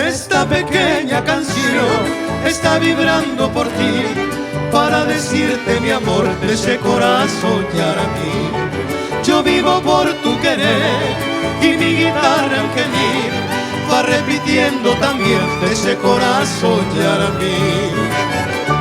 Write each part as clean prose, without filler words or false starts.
Esta pequeña canción está vibrando por ti, para decirte mi amor de ese corazón yaramí. Yo vivo por tu querer y mi guitarra al gemir va repitiendo también de ese corazón yaramí.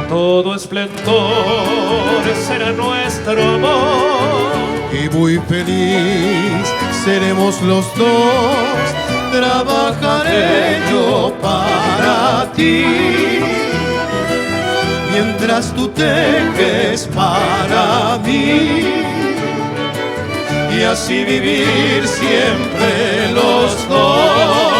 Todo esplendor será nuestro amor y muy feliz seremos los dos. Trabajaré yo para ti mientras tú tejes para mí, y así vivir siempre los dos.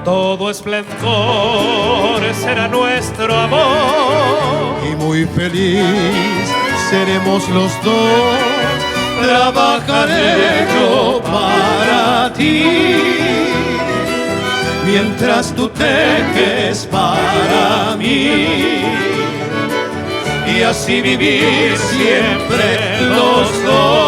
Todo esplendor será nuestro amor y muy feliz seremos los dos. Trabajaré yo para ti mientras tú tejes para mí, y así vivir siempre los dos.